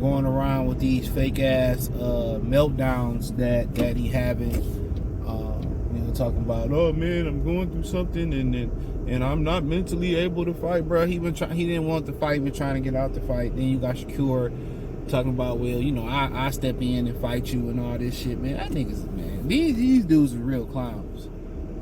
going around with these fake ass meltdowns that he having. Talking about, oh man, I'm going through something and I'm not mentally able to fight, bro. He didn't want to fight, been trying to get out the fight. Then you got Shakur talking about, well, I step in and fight you and all this shit, man. That niggas, man, these dudes are real clowns.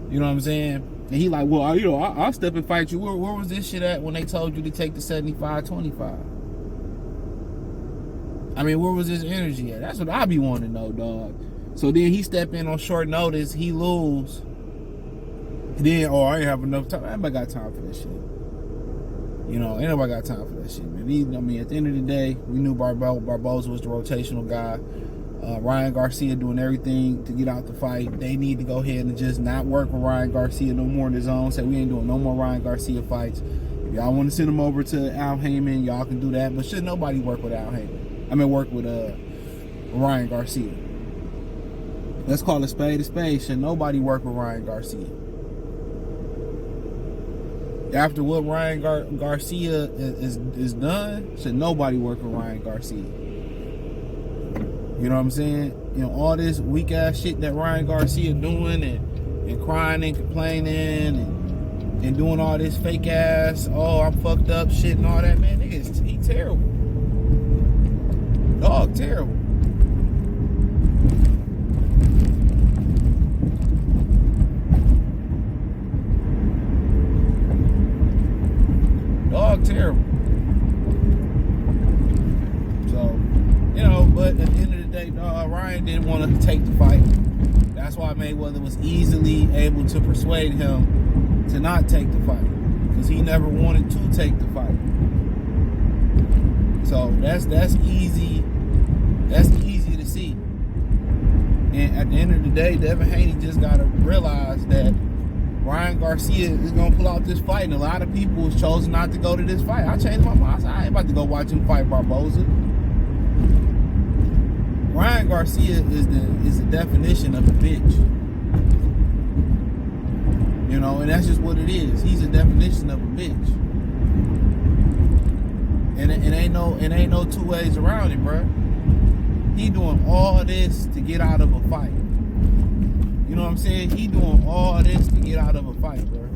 You know what I'm saying? And he like, well, I'll step and fight you. Where was this shit at when they told you to take the 75-25? I mean, where was this energy at? That's what I be wanting to know, dog. So then he step in on short notice, he lose. Then, I ain't have enough time. Ain't nobody got time for this shit. Ain't nobody got time for that shit, man. At the end of the day, we knew Barboza was the rotational guy. Ryan Garcia doing everything to get out the fight. They need to go ahead and just not work with Ryan Garcia no more in his own. Say we ain't doing no more Ryan Garcia fights. If y'all want to send him over to Al Heyman, y'all can do that. But should nobody work with Al Heyman? Work with Ryan Garcia. Let's call a spade a spade. Should nobody work with Ryan Garcia? After what Ryan Garcia is done, should nobody work with Ryan Garcia? You know what I'm saying? All this weak ass shit that Ryan Garcia doing and crying and complaining and doing all this fake ass, I'm fucked up shit and all that, man, nigga, he terrible. Dog terrible. Dog terrible. So, but at the end of the day, dog, Ryan didn't want to take the fight. That's why Mayweather was easily able to persuade him to not take the fight, because he never wanted to take the fight. So that's easy. That's easy to see. And at the end of the day, Devin Haney just gotta realize that Ryan Garcia is gonna pull out this fight, and a lot of people has chosen not to go to this fight. I changed my mind. I said, I ain't about to go watch him fight Barboza. Ryan Garcia is the definition of a bitch. And that's just what it is. He's a definition of a bitch. And it ain't no two ways around it, bro. He doing all this to get out of a fight. You know what I'm saying? He doing all this to get out of a fight, bro.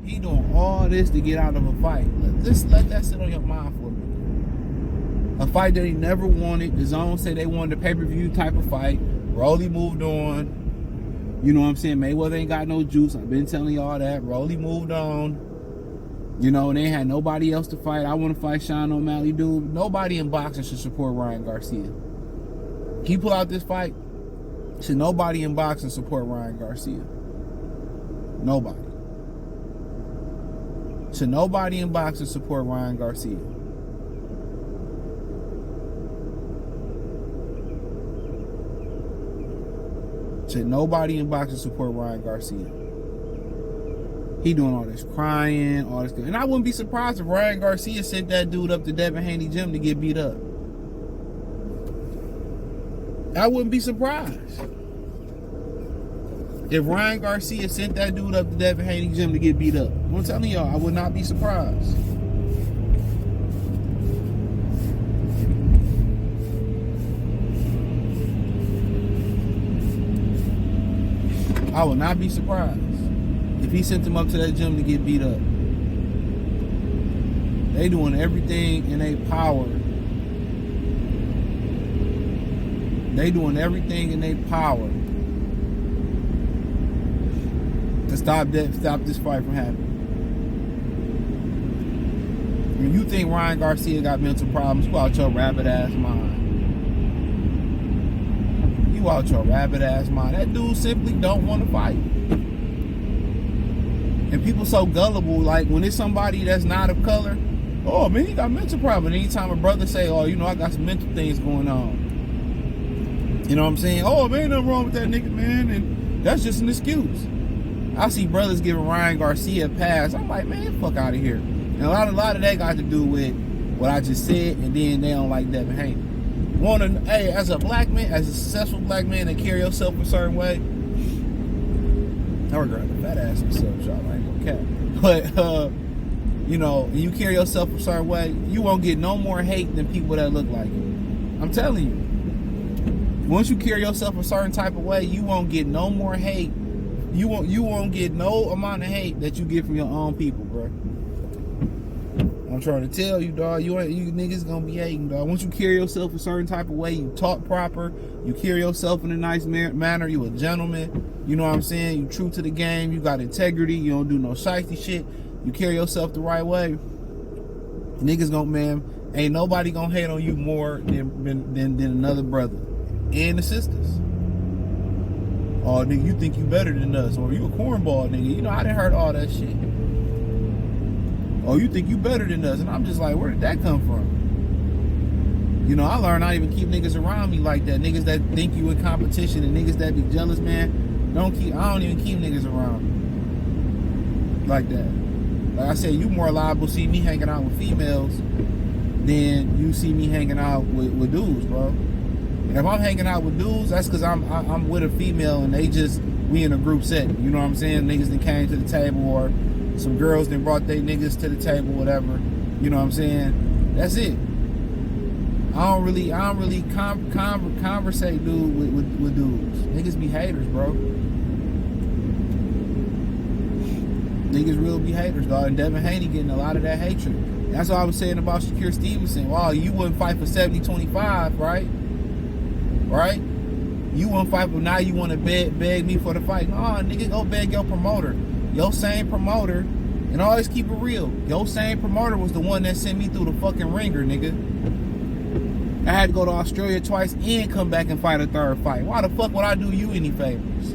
He doing all this to get out of a fight. Just let that sit on your mind for a minute. A fight that he never wanted. The Zone said they wanted a pay-per-view type of fight. Rolly moved on. You know what I'm saying? Mayweather ain't got no juice. I've been telling y'all that. Rolly moved on. And they had nobody else to fight. I want to fight Sean O'Malley, dude. Nobody in boxing should support Ryan Garcia. Can you pull out this fight? Should nobody in boxing support Ryan Garcia? Nobody. Should nobody in boxing support Ryan Garcia? Should nobody in boxing support Ryan Garcia? He doing all this crying, all this, and I wouldn't be surprised if Ryan Garcia sent that dude up to Devin Haney gym to get beat up. I wouldn't be surprised if Ryan Garcia sent that dude up to Devin Haney gym to get beat up. I'm telling y'all, I would not be surprised. I would not be surprised if he sent him up to that gym to get beat up. They doing everything in their power. They doing everything in their power to stop this fight from happening. When you think Ryan Garcia got mental problems, you out your rabbit ass mind. You out your rabbit ass mind. That dude simply don't want to fight. And people so gullible, like when it's somebody that's not of color, oh man, he got mental problems. Anytime a brother say, oh, I got some mental things going on. You know what I'm saying? Oh man, nothing wrong with that nigga, man. And that's just an excuse. I see brothers giving Ryan Garcia a pass. I'm like, man, fuck out of here. And a lot of that got to do with what I just said, and then they don't like Devin Haney. Hey, as a black man, as a successful black man that carry yourself a certain way, I regret the fat ass myself, y'all. I ain't gonna cap. But you know, and you carry yourself a certain way, you won't get no more hate than people that look like you. I'm telling you. Once you carry yourself a certain type of way, you won't get no more hate. You won't get no amount of hate that you get from your own people, bro. I'm trying to tell you, dog. You niggas gonna be hating, dog. Once you carry yourself a certain type of way, you talk proper, you carry yourself in a nice manner, you a gentleman. You know what I'm saying? You true to the game. You got integrity. You don't do no shiesty shit. You carry yourself the right way. Niggas gonna, man, ain't nobody gonna hate on you more than another brother and the sisters. Oh, nigga, you think you better than us, or you a cornball, nigga. You know, I done heard all that shit. Oh, you think you better than us, and I'm just like, where did that come from? You know, I learned I even keep niggas around me like that. Niggas that think you in competition and niggas that be jealous, man. I don't even keep niggas around me like that. Like I said, you more liable to see me hanging out with females than you see me hanging out with dudes, bro. And if I'm hanging out with dudes, that's because I'm with a female and we in a group setting. You know what I'm saying? Niggas that came to the table, or some girls that brought their niggas to the table, whatever. You know what I'm saying? That's it. I don't really conversate, dude, with dudes. Niggas be haters, bro. Niggas real be haters, dog. And Devin Haney getting a lot of that hatred. That's what I was saying about Shakur Stevenson. Wow, you wouldn't fight for 70-25, right? Right? You wouldn't fight, but now you want to beg me for the fight. Nah, nigga, go beg your promoter. Your same promoter, and always keep it real, your same promoter was the one that sent me through the fucking ringer, nigga. I had to go to Australia twice and come back and fight a third fight. Why the fuck would I do you any favors?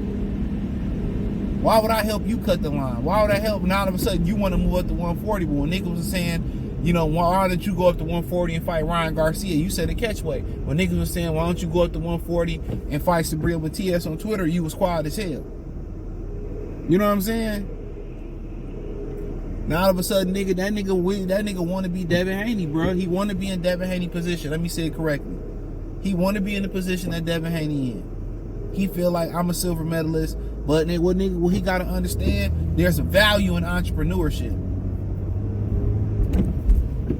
Why would I help you cut the line? Why would I help? Now all of a sudden you want to move up to 140, but when niggas was saying, you know, why don't you go up to 140 and fight Ryan Garcia? You said a catchweight. When niggas was saying, why don't you go up to 140 and fight Sabrina Matias on Twitter? You was quiet as hell. You know what I'm saying? Now all of a sudden, that nigga want to be Devin Haney, bro. He want to be in Devin Haney position. Let me say it correctly. He want to be in the position that Devin Haney in. He feel like I'm a silver medalist, but what he got to understand, there's a value in entrepreneurship.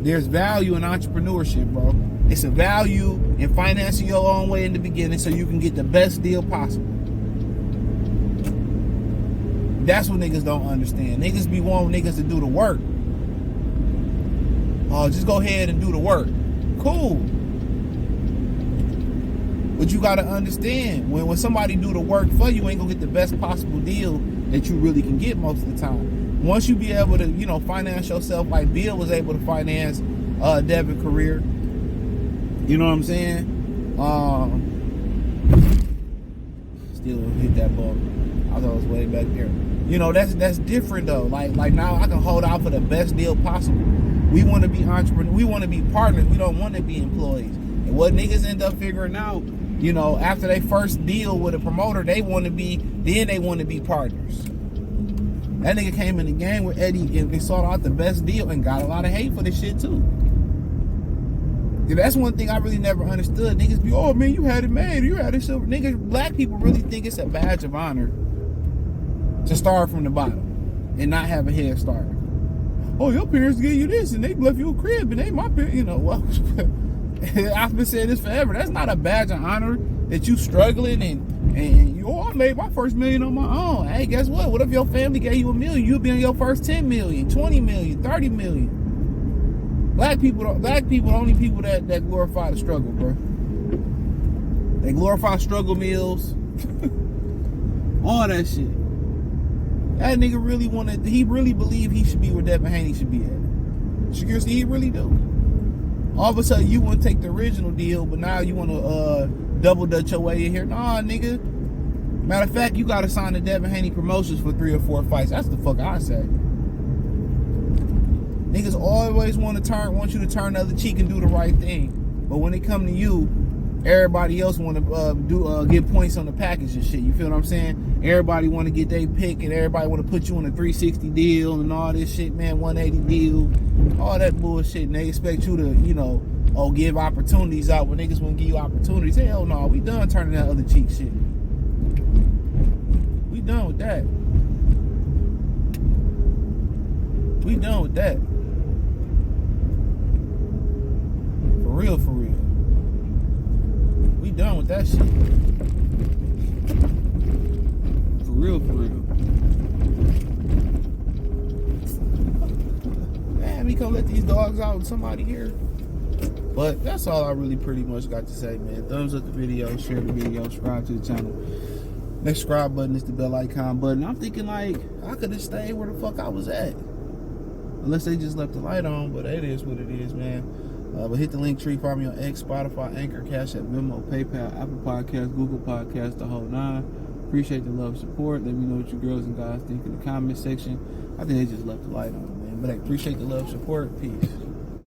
There's value in entrepreneurship, bro. It's a value in financing your own way in the beginning so you can get the best deal possible. That's what niggas don't understand. Niggas be wanting niggas to do the work. Oh, just go ahead and do the work. Cool. But you gotta understand, when somebody do the work for you, ain't gonna get the best possible deal that you really can get most of the time. Once you be able to, you know, finance yourself like Bill was able to finance Devin's career. You know what I'm saying? Still hit that ball. I thought it was way back there. You know, that's different though. Like now I can hold out for the best deal possible. We want to be entrepreneurs. We want to be partners. We don't want to be employees. And what niggas end up figuring out, you know, after they first deal with a promoter, they want to be partners. That nigga came in the game with Eddie and sought out the best deal and got a lot of hate for this shit too. Yeah, that's one thing I really never understood. Niggas be, oh man, you had it made. You had it silver. Niggas, black people really think it's a badge of honor to start from the bottom and not have a head start. Oh, your parents gave you this and they left you a crib and they my parents, you know, well, I've been saying this forever. That's not a badge of honor that you struggling and you, oh, I made my first $1 million on my own. Hey, guess what? What if your family gave you $1 million? You'd be on your first 10 million, 20 million, 30 million. Black people the only people that glorify the struggle, bro. They glorify struggle meals. All that shit. That nigga he really believe he should be where Devin Haney should be at. Shakur, he really do. All of a sudden you want to take the original deal, but now you want to double dutch your way in here. Nah, nigga. Matter of fact, you got to sign the Devin Haney promotions for 3 or 4 fights. That's the fuck I say. Niggas always want you to turn the other cheek and do the right thing. But when it come to you, everybody else want to get points on the package and shit. You feel what I'm saying? Everybody want to get their pick and everybody want to put you on a 360 deal and all this shit, man, 180 deal, all that bullshit. And they expect you to, you know, give opportunities out when niggas want to give you opportunities. Hell no, we done turning that other cheek shit. We done with that. We done with that. real, for real. We done with that shit. For real, for real. Man, we come let these dogs out and somebody here. But that's all I really pretty much got to say, man. Thumbs up the video, share the video, subscribe to the channel. Next subscribe button is the bell icon button. I'm thinking like, I could have stayed where the fuck I was at. Unless they just left the light on, but it is what it is, man. But hit the link tree, follow me on X, Spotify, Anchor, Cash App, Venmo, PayPal, Apple Podcasts, Google Podcasts, the whole 9. Appreciate the love, support. Let me know what you girls and guys think in the comment section. I think they just left the light on, man. But I appreciate the love, support. Peace.